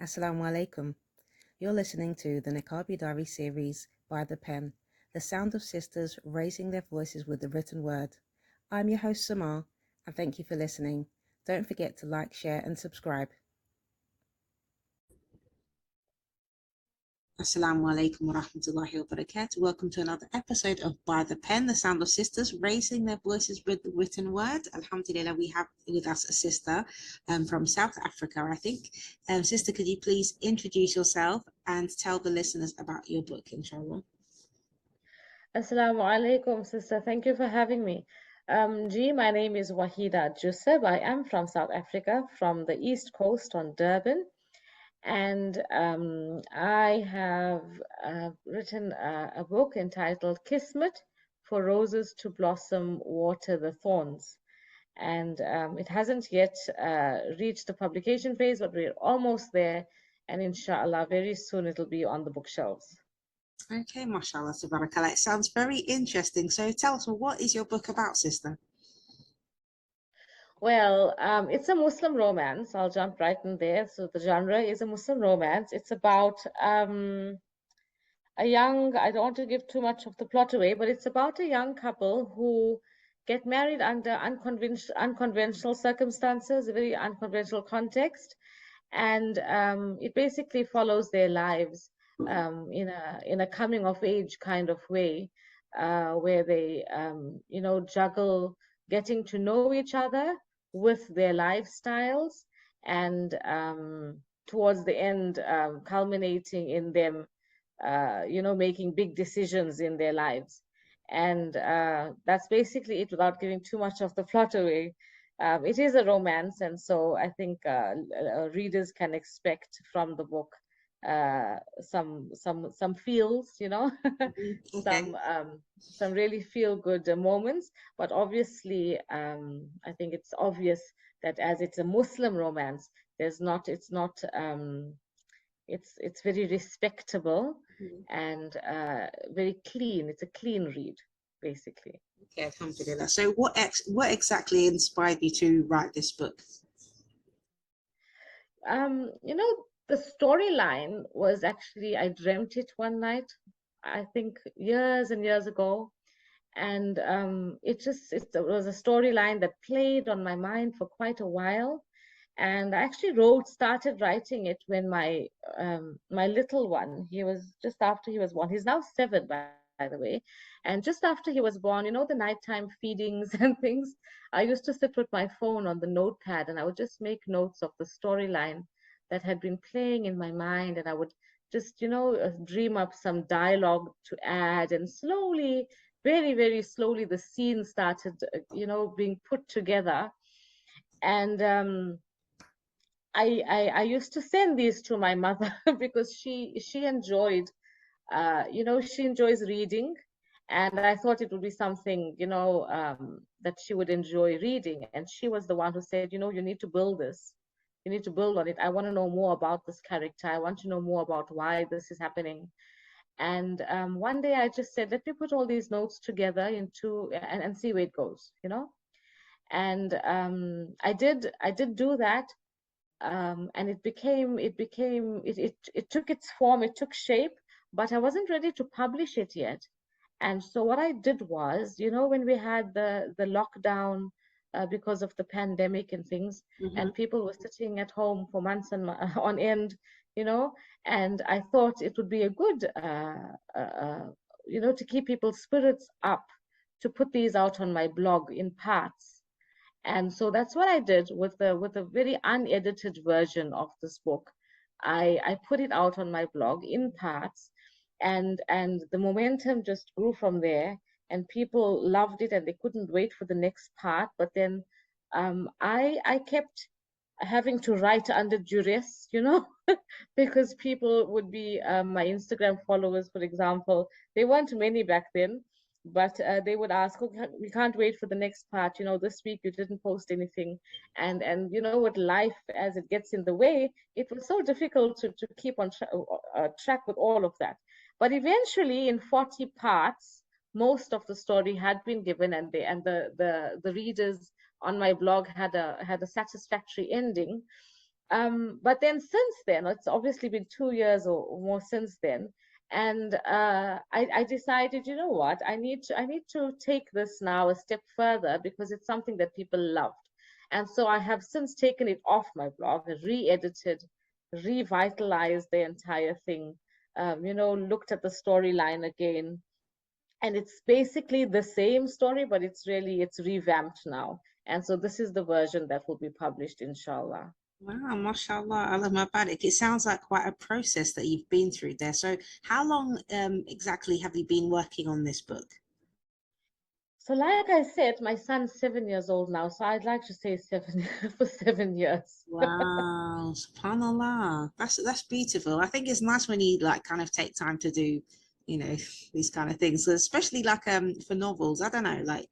Assalamu alaikum. You're listening to the Niqabi Diaries series by The Pen, the sound of sisters raising their voices with the written word. I'm your host Samar, and thank you for listening. Don't forget to like, share and subscribe. Assalamu alaikum wa rahmatullahi wa barakatuh. Welcome to another episode of By the Pen, the sound of sisters raising their voices with the written word. Alhamdulillah, we have with us a sister from South Africa, I think. Sister, could you please introduce yourself and tell the listeners about your book, inshallah? Assalamu alaikum, sister. Thank you for having me. My name is Waheeda Joosab. I am from South Africa, from the East Coast on Durban. And I have written a book entitled Kismet, For Roses to Blossom, Water the Thorns. And it hasn't yet reached the publication phase, but we're almost there. And inshallah, very soon it'll be on the bookshelves. Okay, mashallah, tabarakallah. It sounds very interesting. So tell us, what is your book about, sister? Well, it's a Muslim romance. I'll jump right in there. So the genre is a Muslim romance. It's about a young, I don't want to give too much of the plot away, but it's about a young couple who get married under unconventional circumstances, a very unconventional context. And it basically follows their lives in a coming of age kind of way, where they, juggle getting to know each other with their lifestyles and towards the end, culminating in them, making big decisions in their lives. And that's basically it without giving too much of the plot away. It is a romance, and so I think readers can expect from the book some feels, Okay. some really feel good moments. But obviously, I think it's obvious that as it's a Muslim romance, it's very respectable and very clean. It's a clean read, basically. Okay, alhamdulillah. So what exactly inspired you to write this book? The storyline was actually, I dreamt it one night, I think years and years ago. And it was a storyline that played on my mind for quite a while. And I actually started writing it when my little one, he was just after he was born. He's now 7, by the way. And just after he was born, the nighttime feedings and things, I used to sit with my phone on the notepad and I would just make notes of the storyline that had been playing in my mind. And I would just, dream up some dialogue to add. And slowly, very, very slowly, the scene started, being put together. And I used to send these to my mother because she enjoyed she enjoys reading, and I thought it would be something that she would enjoy reading. And she was the one who said, you need to build this, you need to build on it. I want to know more about this character. I want to know more about why this is happening. And one day I just said, let me put all these notes together into and see where it goes. And I did do that. And it took its form, it took shape, but I wasn't ready to publish it yet. And so what I did was, when we had the lockdown because of the pandemic and things, and people were sitting at home for months and on end, and I thought it would be a good, to keep people's spirits up, to put these out on my blog in parts. And so that's what I did with a very unedited version of this book. I put it out on my blog in parts, and the momentum just grew from there. And people loved it, and they couldn't wait for the next part. But then I kept having to write under duress, because people would be my Instagram followers, for example. They weren't many back then, but they would ask, "Oh, we can't wait for the next part. This week you didn't post anything." And with life as it gets in the way, it was so difficult to keep on track with all of that. But eventually, in 40 parts, most of the story had been given, and the readers on my blog had a satisfactory ending. But then since then, it's obviously been 2 years or more since then, and I decided, you know what, I need to take this now a step further because it's something that people loved, and so I have since taken it off my blog, re-edited, revitalized the entire thing, looked at the storyline again, and it's basically the same story, but it's revamped now, and so this is the version that will be published, inshallah. Wow, mashallah, Allah Mubarak. It sounds like quite a process that you've been through there. So, how long exactly have you been working on this book? So, like I said, my son's 7 years old now, so I'd like to say seven for 7 years. Wow, subhanallah. That's beautiful. I think it's nice when you like kind of take time to do, you know, these kind of things, especially like for novels. I don't know, like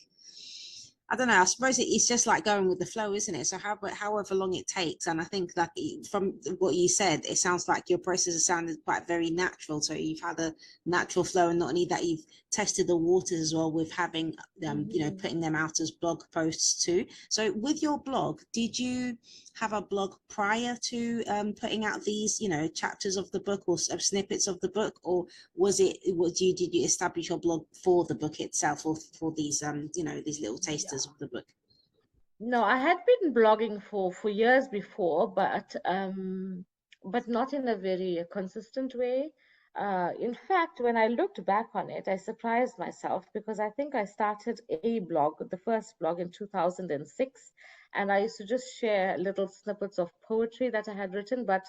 I don't know. I suppose it's just like going with the flow, isn't it? So however long it takes, and I think like from what you said, it sounds like your process has sounded quite very natural. So you've had a natural flow, and not only that, you've tested the waters as well with having Mhm. putting them out as blog posts too. So with your blog, did you have a blog prior to putting out these chapters of the book or snippets of the book, or was it what did you establish your blog for the book itself, or for these these little tasters Yeah. of the book? No, I had been blogging for years before, but not in a very consistent way. In fact, when I looked back on it, I surprised myself because I think I started a blog, the first blog in 2006, and I used to just share little snippets of poetry that I had written, but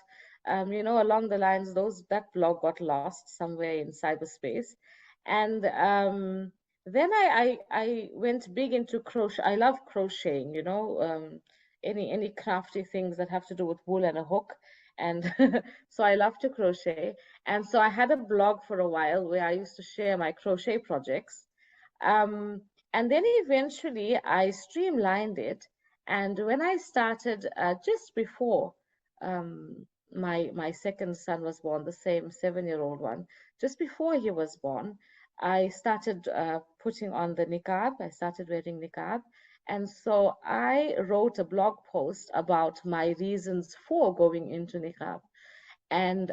along the lines, those that blog got lost somewhere in cyberspace, and then I went big into crochet. I love crocheting, any crafty things that have to do with wool and a hook. And so I love to crochet. And so I had a blog for a while where I used to share my crochet projects. Um, and then eventually I streamlined it. And when I started just before my second son was born, the same 7-year-old one, just before he was born, I started putting on the niqab. I started wearing niqab. And so I wrote a blog post about my reasons for going into niqab, and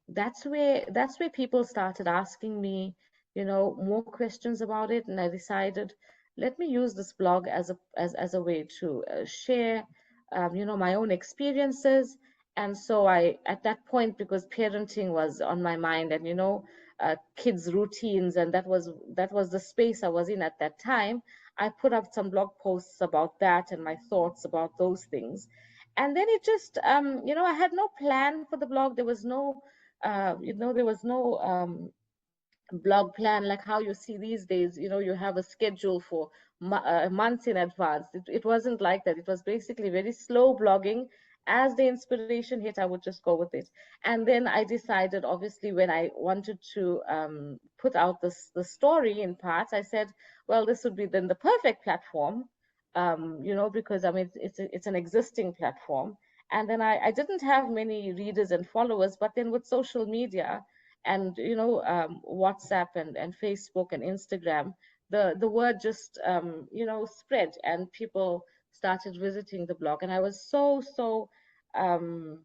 that's where people started asking me more questions about it, and I decided, let me use this blog as a way to share my own experiences. And so I, at that point, because parenting was on my mind, and kids routines, and that was the space I was in at that time, I put up some blog posts about that and my thoughts about those things. And then it just I had no plan for the blog. There was no blog plan like how you see these days. You have a schedule for months in advance. It wasn't like that. It was basically very slow blogging. As the inspiration hit, I would just go with it. And then I decided, obviously, when I wanted to put out the story in parts, I said, well, this would be then the perfect platform, because I mean it's an existing platform. And then I didn't have many readers and followers, but then with social media and WhatsApp and Facebook and Instagram, the word just spread, and people started visiting the blog, and I was so um,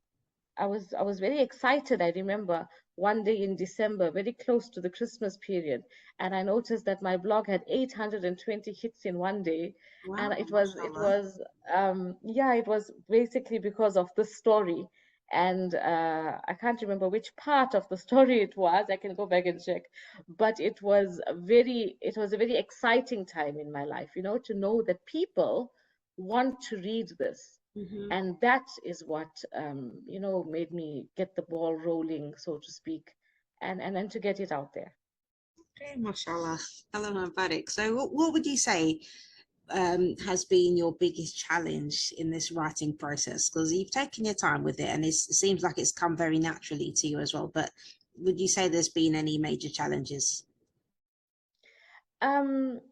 I was very excited. I remember one day in December, very close to the Christmas period, and I noticed that my blog had 820 hits in one day, and Wow, it mashallah. was yeah, it was basically because of this story. And I can't remember which part of the story it was. I can go back and check, but it was a very exciting time in my life, to know that people want to read this, Hmm. and that is what made me get the ball rolling, so to speak, and to get it out there. Okay, mashallah. Allah Mubarak. So what would you say has been your biggest challenge in this writing process? Because you've taken your time with it, and it seems like it's come very naturally to you as well. But would you say there's been any major challenges?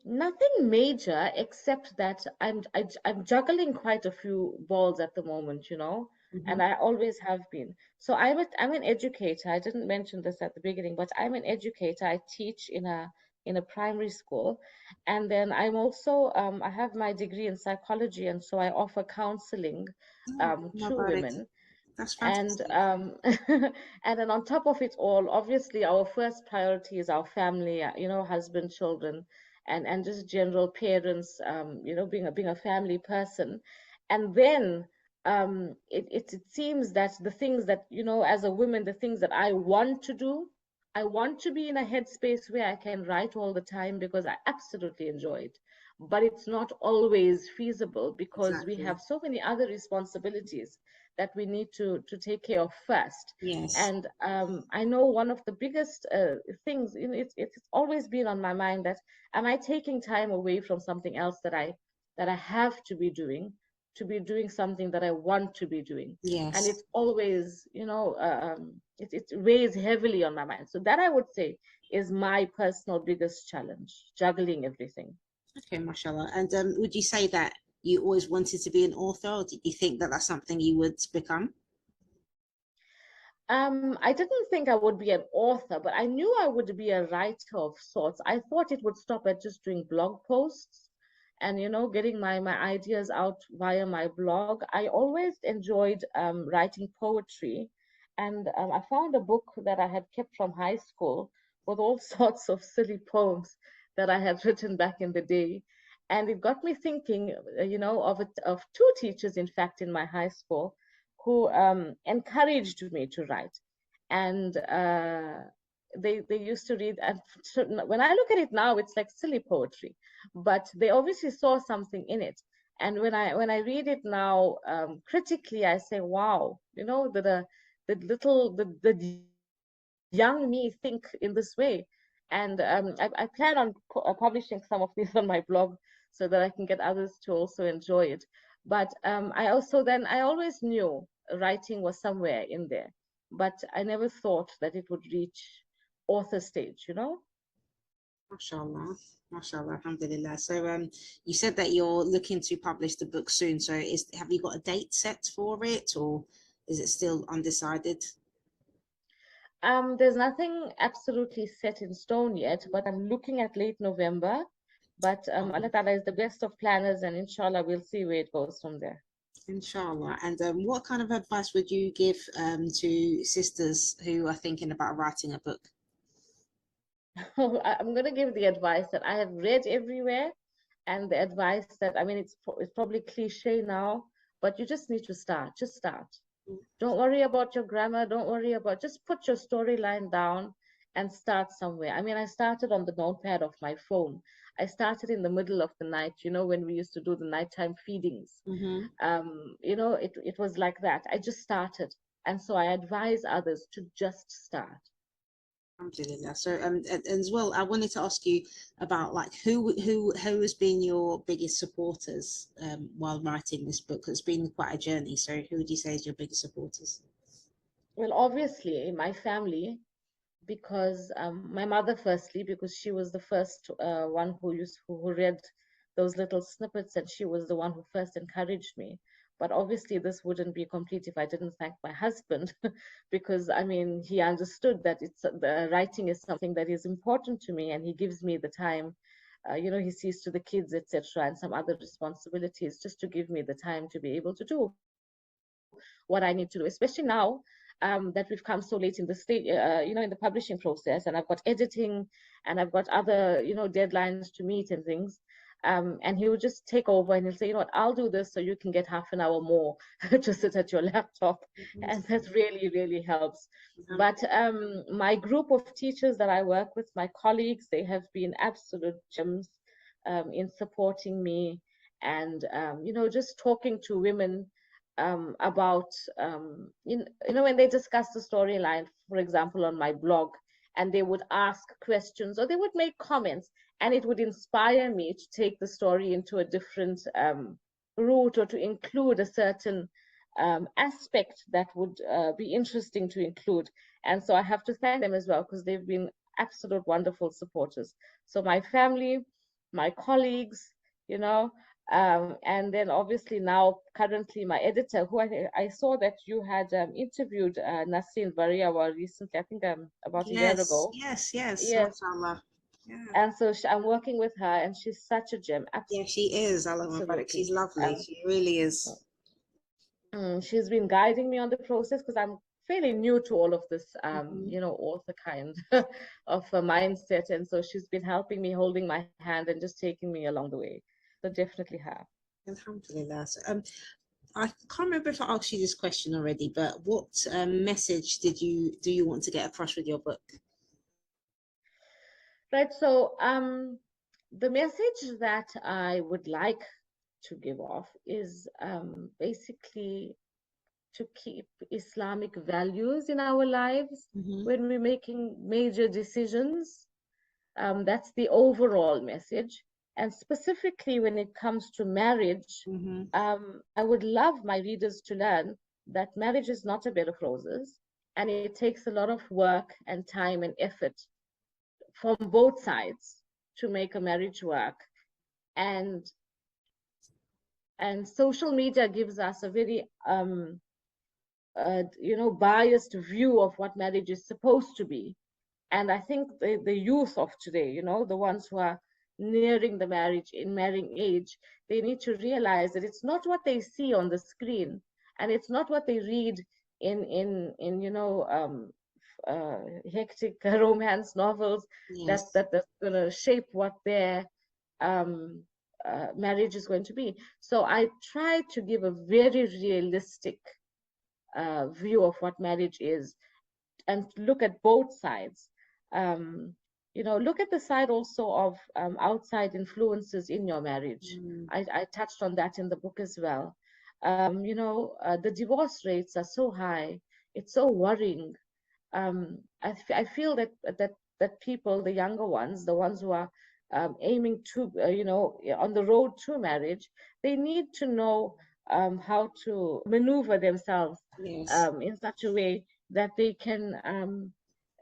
Nothing major, except that I'm juggling quite a few balls at the moment, Hmm. and I always have been. So I'm an educator. I didn't mention this at the beginning, but I'm an educator. I teach in a primary school, and then I'm also I have my degree in psychology, and so I offer counseling Oh, to Mubarak. women. That's And fantastic. and then on top of it all, obviously our first priority is our family, husband, children, and just general parents, being a family person. And then it seems that the things that, as a woman, the things that I want to do, I want to be in a headspace where I can write all the time because I absolutely enjoy it. But it's not always feasible because we Exactly. have so many other responsibilities that we need to take care of first. Yes. And I know one of the biggest things, it's always been on my mind that am I taking time away from something else that I have to be doing something that I want to be doing. And Yes. it's always, it weighs heavily on my mind. So that I would say is my personal biggest challenge, juggling everything. Okay, mashallah. And would you say that you always wanted to be an author, or did you think that that's something you would become? I didn't think I would be an author, but I knew I would be a writer of sorts. I thought it would stop at just doing blog posts and, getting my ideas out via my blog. I always enjoyed writing poetry. And I found a book that I had kept from high school with all sorts of silly poems that I had written back in the day. And it got me thinking, of two teachers, in fact, in my high school who encouraged me to write. And they used to read, and when I look at it now, it's like silly poetry, but they obviously saw something in it. And when I read it now critically, I say, wow, the young me think in this way. And I plan on publishing some of these on my blog so that I can get others to also enjoy it. But I always knew writing was somewhere in there, but I never thought that it would reach author stage. Mashallah. Mashallah, alhamdulillah. So you said that you're looking to publish the book soon. So have you got a date set for it, or is it still undecided? There's nothing absolutely set in stone yet, but I'm looking at late November. But Allah Ta'ala is the best of planners, and inshallah, we'll see where it goes from there. Inshallah. And what kind of advice would you give to sisters who are thinking about writing a book? I'm going to give the advice that I have read everywhere, and the advice that, I mean, it's probably cliche now, but you just need to start. Just start. Don't worry about your grammar. Don't worry about, just put your storyline down and start somewhere. I mean, I started on the notepad of my phone. I started in the middle of the night, when we used to do the nighttime feedings. Mm-hmm. It was like that. I just started. And so I advise others to just start. Alhamdulillah. So and as well, I wanted to ask you about like who has been your biggest supporters while writing this book? It's been quite a journey. So who would you say is your biggest supporters? Well, obviously, my family, because my mother, firstly, because she was the first one who read those little snippets, and she was the one who first encouraged me. But obviously this wouldn't be complete if I didn't thank my husband, because I mean, he understood that the writing is something that is important to me, and he gives me the time. He sees to the kids, etc., and some other responsibilities, just to give me the time to be able to do what I need to do, especially now that we've come so late in the state, in the publishing process, and I've got editing, and I've got other, deadlines to meet and things. And he would just take over and he'll say, I'll do this so you can get half an hour more to sit at your laptop. And that really, really helps. But my group of teachers that I work with, my colleagues, they have been absolute gems in supporting me, and, just talking to women about when they discuss the storyline, for example, on my blog, and they would ask questions or they would make comments, and it would inspire me to take the story into a different route, or to include a certain aspect that would be interesting to include. And so I have to thank them as well, because they've been absolute wonderful supporters. So my family, my colleagues, you know and then obviously now currently my editor, who I saw that you had interviewed, Nasrin Variawa, recently, I think about a year Yes, ago. yes, yes, Yes. mashallah. Yeah. And so I'm working with her, and she's such a gem, Yeah, she is, Allah Mubarak. absolutely. She's lovely. And She really is. She's been guiding me on the process because I'm fairly new to all of this, Mhm. author kind of a mindset. And so she's been helping me, holding my hand and just taking me along the way. So definitely have. Alhamdulillah. So, I can't remember if I asked you this question already, but what message do you want to get across with your book? Right. So the message that I would like to give off is basically to keep Islamic values in our lives Mm-hmm. when we're making major decisions. That's the overall message. And specifically when it comes to marriage, Mm-hmm. I would love my readers to learn that marriage is not a bed of roses, and it takes a lot of work and time and effort from both sides to make a marriage work. And and social media gives us a very biased view of what marriage is supposed to be. And I think the youth of today, the ones who are nearing the marrying age, they need to realize that it's not what they see on the screen, and it's not what they read in hectic romance novels Yes. that's going to shape what their um, marriage is going to be. So I try to give a very realistic view of what marriage is and look at both sides. Um, look at the side also of outside influences in your marriage. Mm. I touched on that in the book as well. The divorce rates are so high. It's so worrying. I feel that people, the younger ones, the ones who are aiming to, on the road to marriage, they need to know how to maneuver themselves Yes. in such a way that they can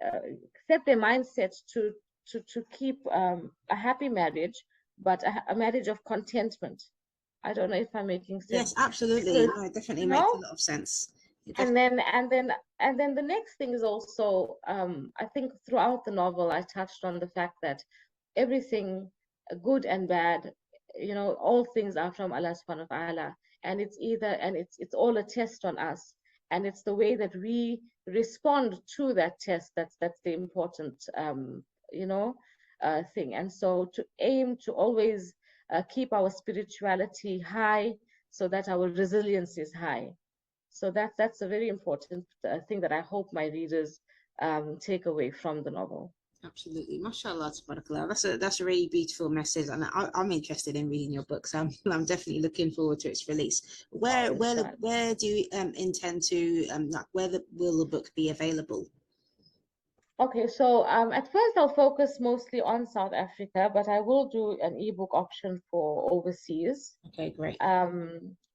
uh, set their mindsets to keep a happy marriage, but a marriage of contentment. I don't know if I'm making Yes, sense absolutely. because No, it definitely you makes know a lot of sense. It and definitely. then the next thing is also I think throughout the novel I touched on the fact that everything good and bad, all things are from Allah subhanahu wa ta'ala, and it's all a test on us, and it's the way that we respond to that test that's the important you know thing. And so to aim to always keep our spirituality high so that our resilience is high. So that's a very important thing that I hope my readers take away from the novel. Absolutely. Mashallah, tabarakallah. That's a really beautiful message. And I'm interested in reading your book. So I'm definitely looking forward to its release. Oh, Where inshallah. where do you intend to like will the book be available? Okay, so at first I'll focus mostly on South Africa, but I will do an ebook option for overseas. Okay, great.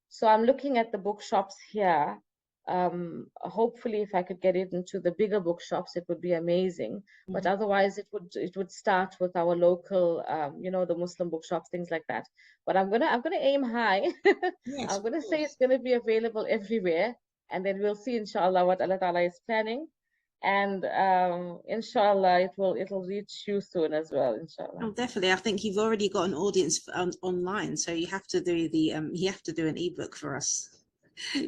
So I'm looking at the bookshops here. Hopefully, if I could get it into the bigger bookshops, it would be amazing. But Mhm. otherwise, it would start with our local, the Muslim bookshops, things like that. But I'm gonna aim high. Yes, I'm of gonna say it's course. gonna be available everywhere, and then we'll see, inshallah, what Allah Ta'ala is planning. And inshallah, it'll reach you soon as well, inshallah. Oh, definitely. I think you've already got an audience online, so you have to do the you have to do an ebook for us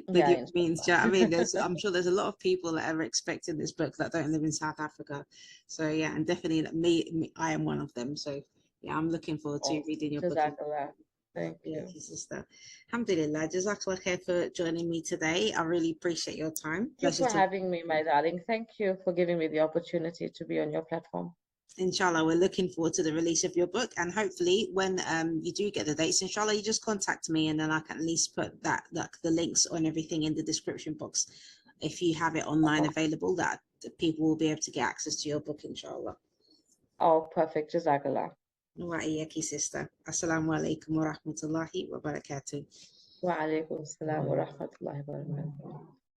with Yeah, your means. Do you inshallah. know what I mean? I'm sure there's a lot of people that are expecting this book that don't live in South Africa. So yeah, and definitely that I am one of them. So yeah, I'm looking forward to Oh, reading your book. Jazakallah. Thank Yeah, you. sister. Alhamdulillah. Jazakallah khair for joining me today. I really appreciate your time. You Pleasure for to, having me, my darling. Thank you for giving me the opportunity to be on your platform. inshallah, we're looking forward to the release of your book. And hopefully when you do get the dates, inshallah, you just contact me and then I can at least put that like the links on everything in the description box. If you have it online available, that people will be able to get access to your book, inshallah. Oh, perfect. Jazakallah. Wa iyaki, sister. Assalamu alaikum wa rahmatullahi wa barakatuh. Wa alaikum salam wa rahmatullahi wa barakatuh.